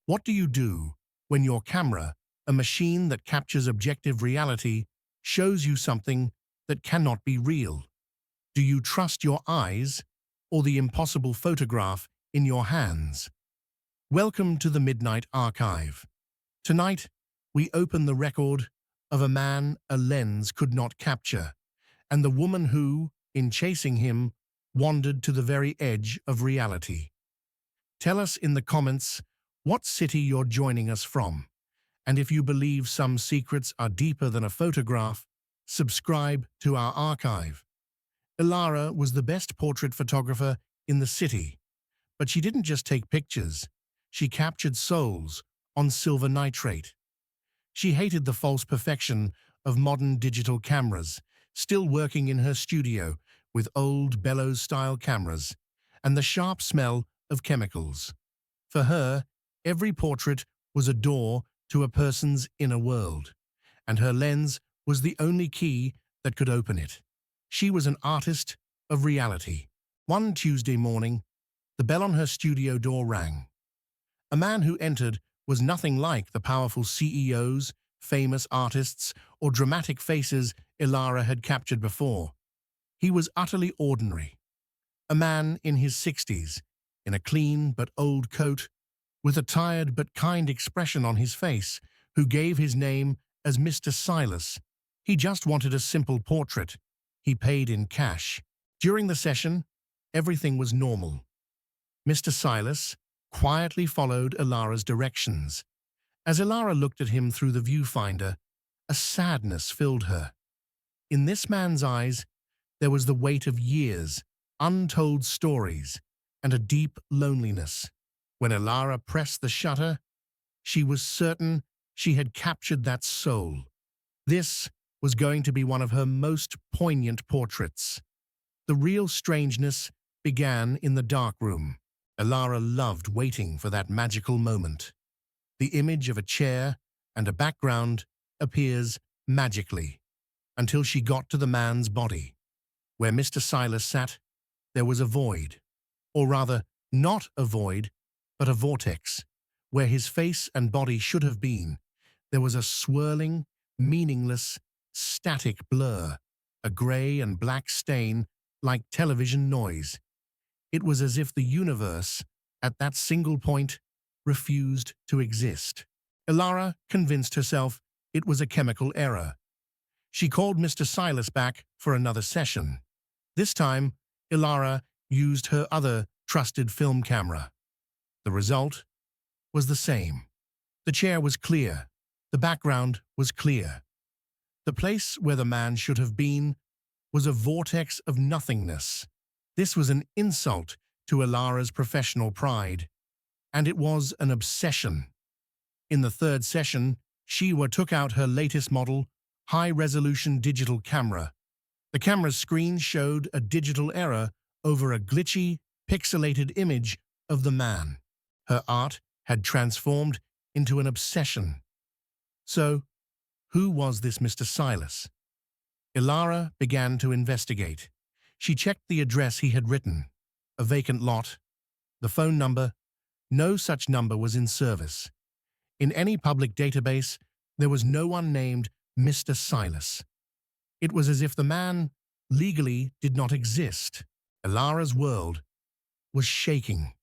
What do you do when your camera, a machine that captures objective reality, shows you something that cannot be real? Do you trust your eyes or the impossible photograph in your hands? Welcome to the Midnight Archive. Tonight, we open the record of a man a lens could not capture, and the woman who, in chasing him, wandered to the very edge of reality. Tell us in the comments what city you're joining us from, and if you believe some secrets are deeper than a photograph, subscribe to our archive. Ilara was the best portrait photographer in the city, but she didn't just take pictures. She captured souls on silver nitrate. She hated the false perfection of modern digital cameras, still working in her studio with old bellows-style cameras and the sharp smell of chemicals. For her, every portrait was a door to a person's inner world, and her lens was the only key that could open it. She was an artist of reality. One Tuesday morning, the bell on her studio door rang. A man who entered was nothing like the powerful CEOs, famous artists, or dramatic faces Ilara had captured before. He was utterly ordinary. A man in his 60s, in a clean but old coat, with a tired but kind expression on his face, who gave his name as Mr. Silas. He just wanted a simple portrait. He paid in cash. During the session, everything was normal. Mr. Silas quietly followed Ilara's directions. As Ilara looked at him through the viewfinder, a sadness filled her. In this man's eyes, there was the weight of years, untold stories, and a deep loneliness. When Ilara pressed the shutter, she was certain she had captured that soul. This was going to be one of her most poignant portraits. The real strangeness began in the dark room. Ilara loved waiting for that magical moment. The image of a chair and a background appears magically, until she got to the man's body. Where Mr. Silas sat, there was a void. Or rather, not a void, but a vortex. Where his face and body should have been, there was a swirling, meaningless, static blur, a grey and black stain like television noise. It was as if the universe, at that single point, refused to exist. Ilara convinced herself it was a chemical error. She called Mr. Silas back for another session. This time, Ilara used her other trusted film camera. The result was the same. The chair was clear. The background was clear. The place where the man should have been was a vortex of nothingness. This was an insult to Ilara's professional pride, and it was an obsession. In the third session, Shiwa took out her latest model, high-resolution digital camera. The camera's screen showed a digital error over a glitchy, pixelated image of the man. Her art had transformed into an obsession. So, who was this Mr. Silas? Ilara began to investigate. She checked the address he had written, a vacant lot, the phone number. No such number was in service. In any public database, there was no one named Mr. Silas. It was as if the man legally did not exist. Ilara's world was shaking.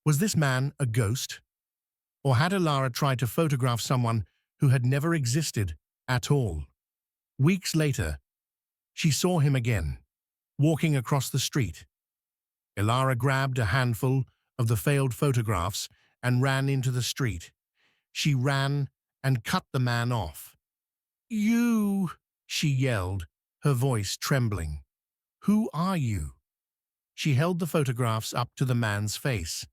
Was this man a ghost? Or had Ilara tried to photograph someone who had never existed at all? Weeks later, she saw him again, walking across the street. Ilara grabbed a handful of the failed photographs and ran into the street. She ran and cut the man off. "You!" she yelled, her voice trembling. "Who are you?" She held the photographs up to the man's face.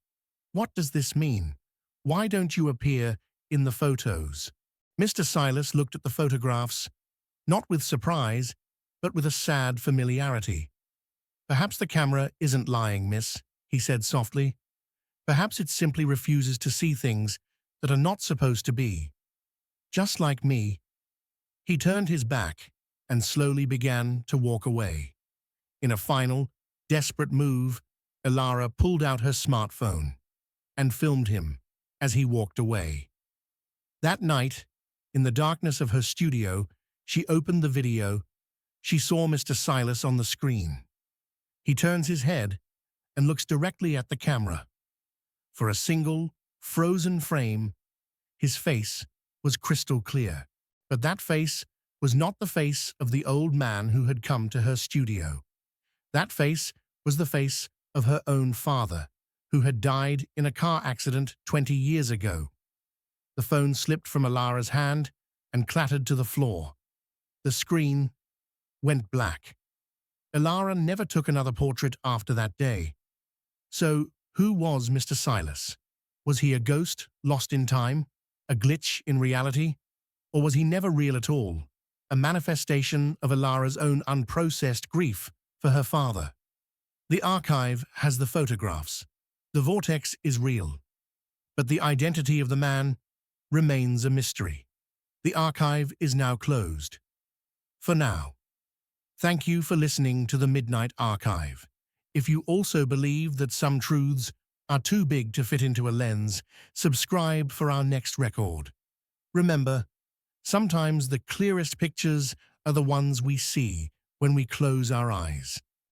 "What does this mean? Why don't you appear in the photos?" Mr. Silas looked at the photographs, not with surprise, but with a sad familiarity. "Perhaps the camera isn't lying, miss," he said softly. "Perhaps it simply refuses to see things that are not supposed to be. Just like me." He turned his back and slowly began to walk away. In a final, desperate move, Ilara pulled out her smartphone and filmed him as he walked away. That night, in the darkness of her studio, she opened the video. She saw Mr. Silas on the screen. He turns his head and looks directly at the camera. For a single, frozen frame, his face was crystal clear. But that face was not the face of the old man who had come to her studio. That face was the face of her own father, who had died in a car accident 20 years ago. The phone slipped from Alara's hand and clattered to the floor. The screen went black. Alara never took another portrait after that day. So, who was Mr. Silas? Was he a ghost lost in time? A glitch in reality? Or was he never real at all? A manifestation of Alara's own unprocessed grief for her father? The archive has the photographs. The vortex is real. But the identity of the man remains a mystery. The archive is now closed. For now. Thank you for listening to the Midnight Archive. If you also believe that some truths are too big to fit into a lens, subscribe for our next record. Remember, sometimes the clearest pictures are the ones we see when we close our eyes.